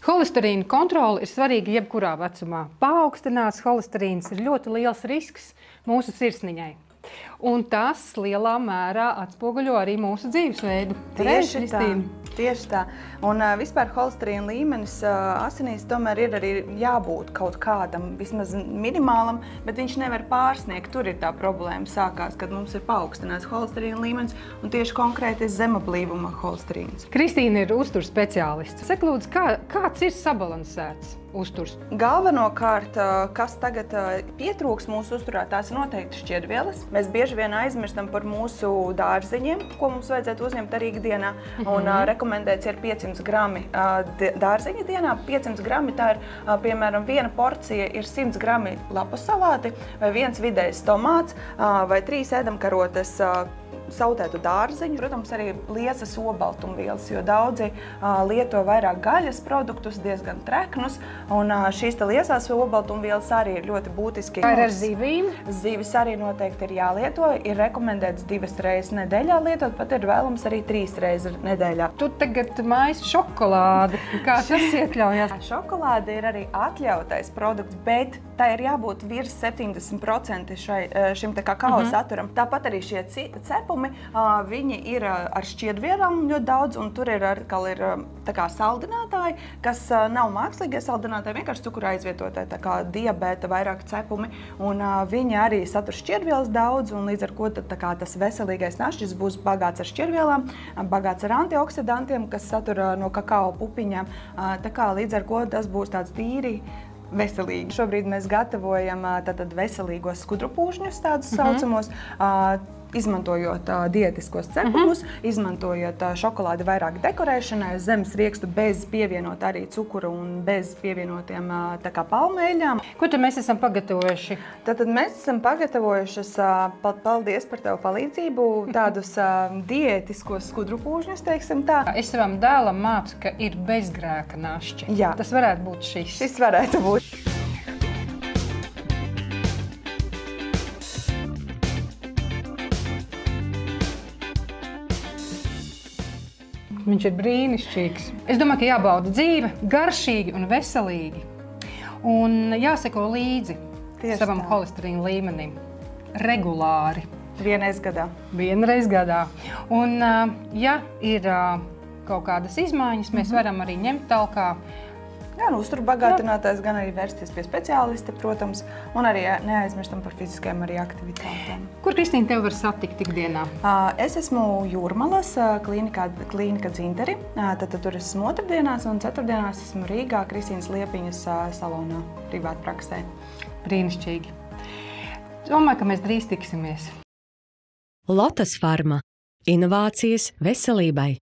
Holesterīna kontrole ir svarīga jebkurā vecumā. Paaugstināts holesterīns ir ļoti liels risks mūsu sirsniņai. Un tas lielā mērā atspoguļo arī mūsu dzīvesveidu. Tieši tā. Un vispār holesterīna līmenis asinīs tomēr ir arī jābūt kaut kādam, vismaz minimālam, bet viņš nevar pārsniegt. Tur ir tā problēma sākās, kad mums ir paaugstināts holesterīna līmenis un tieši konkrēti zema blīvuma holesterīns. Kristīna ir uzturs speciālists. Saka, lūdzu, kāds ir sabalansēts uzturs? Galvenokārt, kas tagad pietrūks mūsu uzturā, tās ir noteikti šķiedrvielas. Mēs bieži vien aizmirstam par mūsu dārziņiem, ko mums vajadzētu uzņemt arī ikdienā. Un rekomendēts ir 500 grami dārziņa dienā. 500 grami tā ir, piemēram, viena porcija ir 100 grami lapu salāti, vai viens vidējs tomāts, vai 3 ēdamkarotes sautētu dārziņu. Protams, arī liesas olbaltumvielas, jo daudzi lieto vairāk gaļas produktus, diezgan treknus, un šīs liesās olbaltumvielas arī ir ļoti būtiski. Kā ir ar zivīm? Zivis arī noteikti ir jālieto. Ir rekomendēts 2 reizes nedēļā lietot, pat ir vēlams arī 3 reizes nedēļā. Tu tagad maisi šokolādi. Kā tas iekļaujas? Šokolāde ir arī atļautais produkts, bet tā ir jābūt virs 70% šim kakao saturam. Tāpat arī šie cepumi, viņi ir ar šķiedrvielām ļoti daudz, un tur ir tā kā saldinātāji, kas nav mākslīgie saldinātāji, vienkārši cukura aizvietotāji, tā kā diabēta vairāk cepumi, un viņi arī satur šķiedrvielas daudz, un līdz ar ko tā kā tas veselīgais našķis būs bagāts ar šķiedrvielām, bagāts ar antioksidantiem, kas satur no kakao pupiņām, tā kā līdz ar ko tas būs tāds tīri veselīgi. Šobrīd mēs gatavojam tātad veselīgos skudrupūžņus, tādus saucamos, izmantojot diētiskos cepumus, izmantojot šokolādi vairāk dekorēšanai, zemes riekstu bez pievienot arī cukuru un bez pievienotiem tā kā palmeļām. Ko tad mēs esam pagatavojuši? Tātad mēs esam pagatavojušas, paldies par tevu palīdzību, tādus diētiskos skudrupūžņus, teiksim tā. Es savam dēlam mācu, ka ir bezgrēka našķi. Jā. Tas varētu būt šis. Šis varētu būt. Viņš ir brīnišķīgs. Es domāju, ka jābauda dzīve garšīgi un veselīgi. Un jāseko līdzi savam holesterīna līmenim. Regulāri. Vienreiz gadā. Vienreiz gadā. Un, ja ir kaut kādas izmaiņas, mēs varam arī ņemt talkā. Jā, uzturbagātinātājs gan arī vērsties pie speciālista, protams, un arī neaizmirstam par fiziskajām arī aktivitātēm. Kur, Kristīna, tev var satikt ikdienā? Es esmu Jūrmalas klīnika Dzinteri, tad tur esmu otrdienās, un ceturtdienās esmu Rīgā Kristīnas Liepiņas salonā, privātpraksē. Brīnišķīgi. Domāju, ka mēs drīz tiksimies. Lotas Farma. Inovācijas veselībai.